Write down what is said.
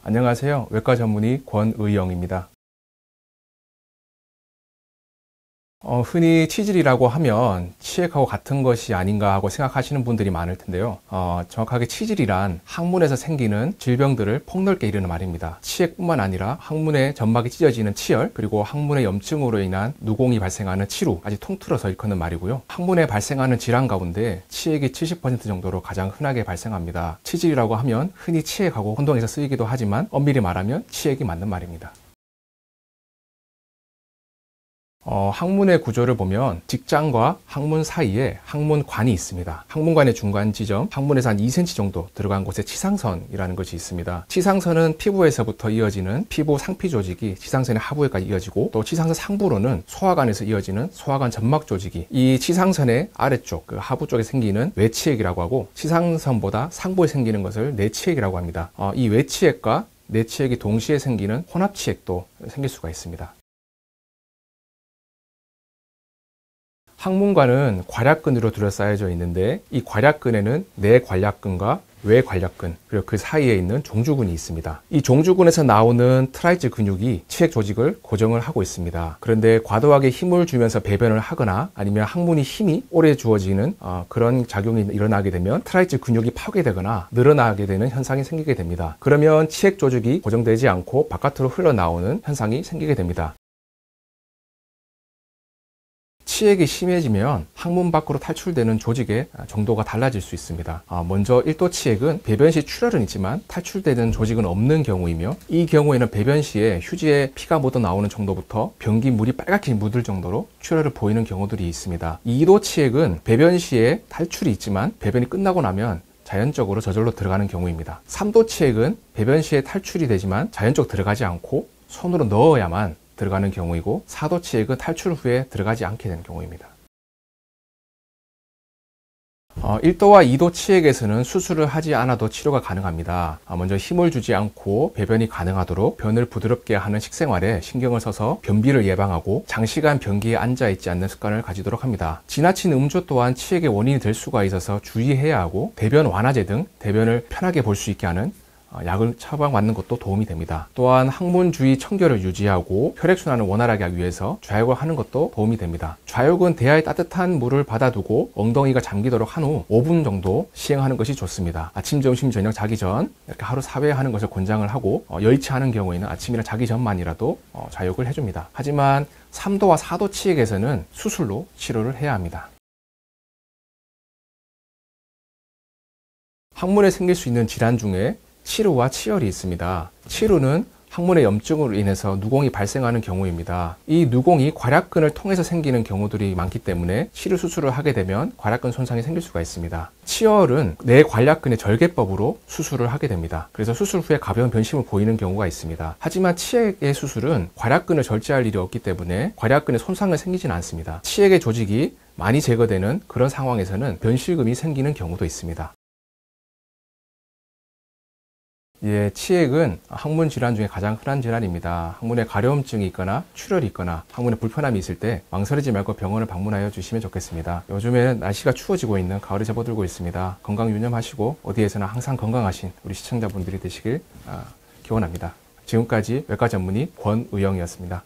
안녕하세요. 외과 전문의 권의영입니다. 흔히 치질이라고 하면 치액하고 같은 것이 아닌가 하고 생각하시는 분들이 많을 텐데요. 정확하게 치질이란 항문에서 생기는 질병들을 폭넓게 이르는 말입니다. 치액뿐만 아니라 항문의 점막이 찢어지는 치열, 그리고 항문의 염증으로 인한 누공이 발생하는 치루, 아주 통틀어서 일컫는 말이고요. 항문에 발생하는 질환 가운데 치액이 70% 정도로 가장 흔하게 발생합니다. 치질이라고 하면 흔히 치액하고 혼동해서 쓰이기도 하지만 엄밀히 말하면 치액이 맞는 말입니다. 항문의 구조를 보면 직장과 항문 사이에 항문관이 있습니다. 항문관의 중간 지점, 항문에서 한 2cm 정도 들어간 곳에 치상선이라는 것이 있습니다. 치상선은 피부에서부터 이어지는 피부 상피 조직이 치상선의 하부에까지 이어지고, 또 치상선 상부로는 소화관에서 이어지는 소화관 점막 조직이 이 치상선의 아래쪽, 그 하부 쪽에 생기는 외치액이라고 하고, 치상선보다 상부에 생기는 것을 내치액이라고 합니다. 이 외치액과 내치액이 동시에 생기는 혼합치액도 생길 수가 있습니다. 항문관은 괄약근으로 둘러싸여져 있는데, 이 괄약근에는 내괄약근과 외괄약근, 그리고 그 사이에 있는 종주근이 있습니다. 이 종주근에서 나오는 트라이즈 근육이 치액 조직을 고정을 하고 있습니다. 그런데 과도하게 힘을 주면서 배변을 하거나 아니면 항문이 힘이 오래 주어지는 그런 작용이 일어나게 되면 트라이즈 근육이 파괴되거나 늘어나게 되는 현상이 생기게 됩니다. 그러면 치액 조직이 고정되지 않고 바깥으로 흘러나오는 현상이 생기게 됩니다. 치액이 심해지면 항문 밖으로 탈출되는 조직의 정도가 달라질 수 있습니다. 먼저 1도 치액은 배변 시 출혈은 있지만 탈출되는 조직은 없는 경우이며, 이 경우에는 배변 시에 휴지에 피가 묻어 나오는 정도부터 변기 물이 빨갛게 묻을 정도로 출혈을 보이는 경우들이 있습니다. 2도 치액은 배변 시에 탈출이 있지만 배변이 끝나고 나면 자연적으로 저절로 들어가는 경우입니다. 3도 치액은 배변 시에 탈출이 되지만 자연적으로 들어가지 않고 손으로 넣어야만 들어가는 경우이고, 4도 치액은 탈출 후에 들어가지 않게 되는 경우입니다. 1도와 2도 치액에서는 수술을 하지 않아도 치료가 가능합니다. 먼저 힘을 주지 않고 배변이 가능하도록 변을 부드럽게 하는 식생활에 신경을 써서 변비를 예방하고 장시간 변기에 앉아있지 않는 습관을 가지도록 합니다. 지나친 음주 또한 치액의 원인이 될 수가 있어서 주의해야 하고, 대변 완화제 등 대변을 편하게 볼 수 있게 하는 약을 처방받는 것도 도움이 됩니다. 또한 항문 주위 청결을 유지하고 혈액순환을 원활하게 하기 위해서 좌욕을 하는 것도 도움이 됩니다. 좌욕은 대야에 따뜻한 물을 받아두고 엉덩이가 잠기도록 한 후 5분 정도 시행하는 것이 좋습니다. 아침, 점심, 저녁 자기 전 이렇게 하루 4회 하는 것을 권장을 하고, 여의치 않은 경우에는 아침이나 자기 전만이라도 좌욕을 해줍니다. 하지만 3도와 4도 치액에서는 수술로 치료를 해야 합니다. 항문에 생길 수 있는 질환 중에 치루와 치열이 있습니다. 치루는 항문의 염증으로 인해서 누공이 발생하는 경우입니다. 이 누공이 괄약근을 통해서 생기는 경우들이 많기 때문에 치루 수술을 하게 되면 괄약근 손상이 생길 수가 있습니다. 치열은 내괄약근의 절개법으로 수술을 하게 됩니다. 그래서 수술 후에 가벼운 변심을 보이는 경우가 있습니다. 하지만 치액의 수술은 괄약근을 절제할 일이 없기 때문에 괄약근에 손상은 생기지는 않습니다. 치액의 조직이 많이 제거되는 그런 상황에서는 변실금이 생기는 경우도 있습니다. 치액은 항문 질환 중에 가장 흔한 질환입니다. 항문에 가려움증이 있거나 출혈이 있거나 항문에 불편함이 있을 때 망설이지 말고 병원을 방문하여 주시면 좋겠습니다. 요즘에는 날씨가 추워지고 있는 가을이 접어들고 있습니다. 건강 유념하시고 어디에서나 항상 건강하신 우리 시청자분들이 되시길 기원합니다. 지금까지 외과 전문의 권의영이었습니다.